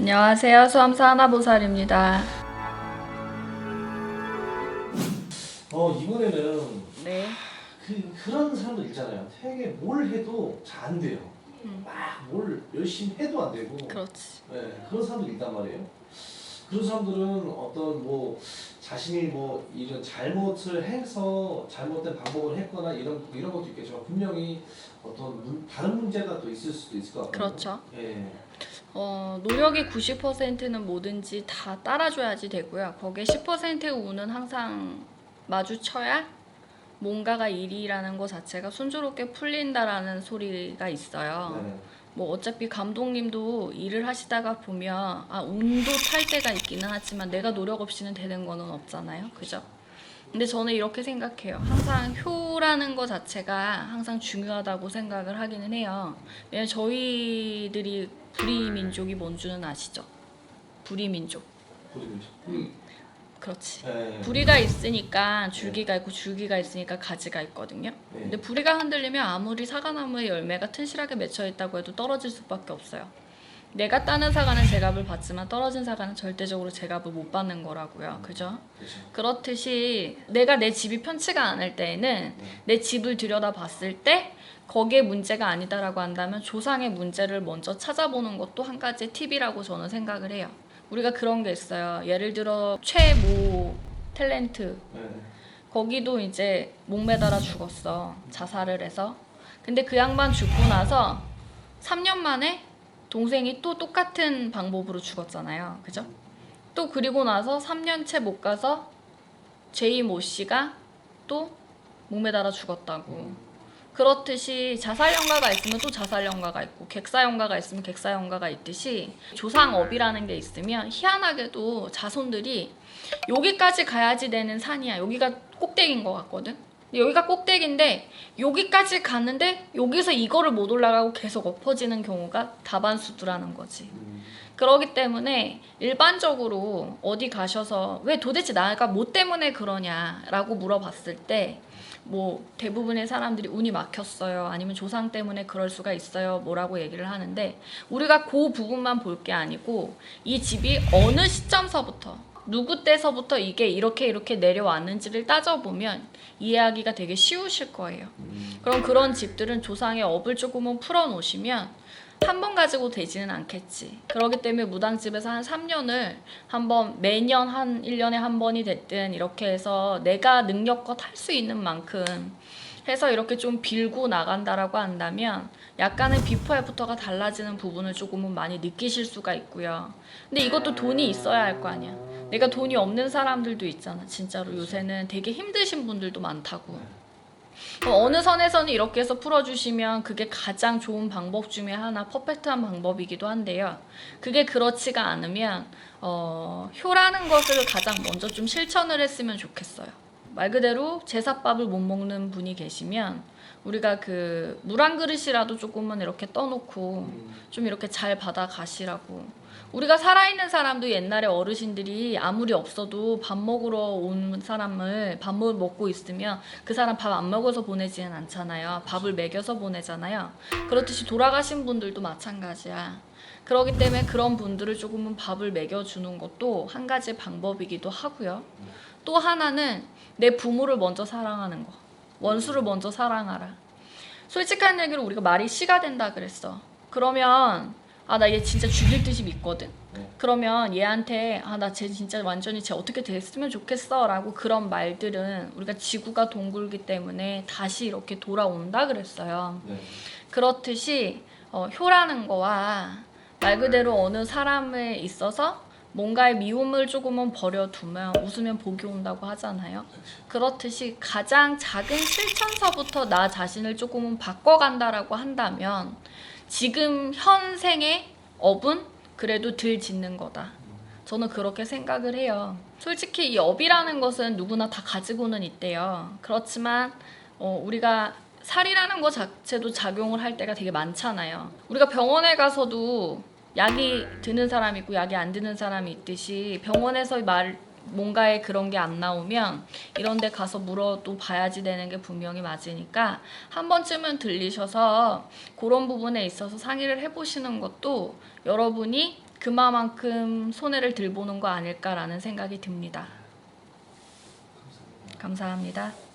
안녕하세요. 수험사 하나보살입니다. 이번에는 네. 그런 사람들 있잖아요. 되게 뭘 해도 잘 안 돼요. 막 뭘 열심히 해도 안 되고. 그렇지. 네, 그런 사람들 있단 말이에요. 그런 사람들은 어떤 뭐 자신이 뭐 이런 잘못을 해서 잘못된 방법을 했거나 이런 것도 있겠지만 분명히 어떤 다른 문제가 또 있을 수도 있을 것 같거든요. 그렇죠. 예. 노력이 90%는 뭐든지 다 따라줘야지 되고요. 거기에 10%의 운은 항상 마주쳐야 뭔가가 일이라는 것 자체가 순조롭게 풀린다라는 소리가 있어요. 네. 뭐 어차피 감독님도 일을 하시다가 보면 운도 탈 때가 있기는 하지만 내가 노력 없이는 되는 거는 없잖아요. 그죠? 근데 저는 이렇게 생각해요. 항상 효라는 거 자체가 항상 중요하다고 생각을 하기는 해요. 왜냐면 저희들이 불이민족이 뭔 줄은 아시죠? 불이민족. 그리고 그렇지. 예. 부리가 있으니까 줄기가 있고 줄기가 있으니까 가지가 있거든요. 네. 근데 부리가 흔들리면 아무리 사과나무의 열매가 튼실하게 맺혀 있다고 해도 떨어질 수밖에 없어요. 내가 따는 사과는 제값을 받지만 떨어진 사과는 절대적으로 제값을 못 받는 거라고요. 그죠? 그렇죠. 그렇듯이 내가 내 집이 편치가 않을 때에는 내 집을 들여다 봤을 때 거기에 문제가 아니다라고 한다면 조상의 문제를 먼저 찾아보는 것도 한 가지 팁이라고 저는 생각을 해요. 우리가 그런 게 있어요. 예를 들어 최모 탤런트 네. 거기도 이제 목매달아 죽었어. 자살을 해서. 근데 그 양반 죽고 나서 3년 만에 동생이 또 똑같은 방법으로 죽었잖아요. 그죠? 또 그리고 나서 3년째 못 가서 제이 모 씨가 또 목매달아 죽었다고. 그렇듯이 자살연가가 있으면 또 자살연가가 있고 객사연가가 있으면 객사연가가 있듯이 조상업이라는 게 있으면 희한하게도 자손들이 여기까지 가야지 되는 산이야. 여기가 꼭대기인 것 같거든. 여기가 꼭대기인데 여기까지 갔는데 여기서 이거를 못 올라가고 계속 엎어지는 경우가 다반수두라는 거지. 그러기 때문에 일반적으로 어디 가셔서 왜 도대체 나가 뭐 때문에 그러냐라고 물어봤을 때 뭐 대부분의 사람들이 운이 막혔어요. 아니면 조상 때문에 그럴 수가 있어요. 뭐라고 얘기를 하는데 우리가 그 부분만 볼 게 아니고 이 집이 어느 시점서부터 누구 때서부터 이게 이렇게 내려왔는지를 따져보면 이해하기가 되게 쉬우실 거예요. 그럼 그런 집들은 조상의 업을 조금은 풀어놓으시면 한 번 가지고 되지는 않겠지. 그렇기 때문에 무당집에서 한 3년을 한번 매년 한 1년에 한 번이 됐든 이렇게 해서 내가 능력껏 할 수 있는 만큼 해서 이렇게 좀 빌고 나간다라고 한다면 약간의 비포 애프터가 달라지는 부분을 조금은 많이 느끼실 수가 있고요. 근데 이것도 돈이 있어야 할 거 아니야. 내가 돈이 없는 사람들도 있잖아. 진짜로 요새는 되게 힘드신 분들도 많다고. 어느 선에서는 이렇게 해서 풀어주시면 그게 가장 좋은 방법 중에 하나, 퍼펙트한 방법이기도 한데요. 그게 그렇지가 않으면 효라는 것을 가장 먼저 좀 실천을 했으면 좋겠어요. 말 그대로 제사밥을 못 먹는 분이 계시면 우리가 그 물 한 그릇이라도 조금은 이렇게 떠놓고 좀 이렇게 잘 받아 가시라고. 우리가 살아있는 사람도 옛날에 어르신들이 아무리 없어도 밥 먹으러 온 사람을 밥을 먹고 있으면 그 사람 밥 안 먹어서 보내지는 않잖아요. 밥을 먹여서 보내잖아요. 그렇듯이 돌아가신 분들도 마찬가지야. 그렇기 때문에 그런 분들을 조금은 밥을 먹여주는 것도 한 가지 방법이기도 하고요. 또 하나는 내 부모를 먼저 사랑하는 거. 원수를 먼저 사랑하라. 솔직한 얘기로 우리가 말이 씨가 된다 그랬어. 그러면 나 얘 진짜 죽일 듯이 믿거든. 그러면 얘한테 나 쟤 진짜 완전히 쟤 어떻게 됐으면 좋겠어 라고 그런 말들은 우리가 지구가 둥글기 때문에 다시 이렇게 돌아온다 그랬어요. 네. 그렇듯이 효라는 거와 말 그대로 어느 사람에 있어서 뭔가의 미움을 조금은 버려두면 웃으면 복이 온다고 하잖아요. 그렇듯이 가장 작은 실천서부터 나 자신을 조금은 바꿔간다라고 한다면 지금 현생의 업은 그래도 덜 짓는 거다. 저는 그렇게 생각을 해요. 솔직히 이 업이라는 것은 누구나 다 가지고는 있대요. 그렇지만 우리가 살이라는 것 자체도 작용을 할 때가 되게 많잖아요. 우리가 병원에 가서도 약이 드는 사람이 있고 약이 안 드는 사람이 있듯이 병원에서 뭔가에 그런 게 안 나오면 이런 데 가서 물어도 봐야지 되는 게 분명히 맞으니까 한 번쯤은 들리셔서 그런 부분에 있어서 상의를 해보시는 것도 여러분이 그만큼 손해를 들 보는 거 아닐까라는 생각이 듭니다. 감사합니다. 감사합니다.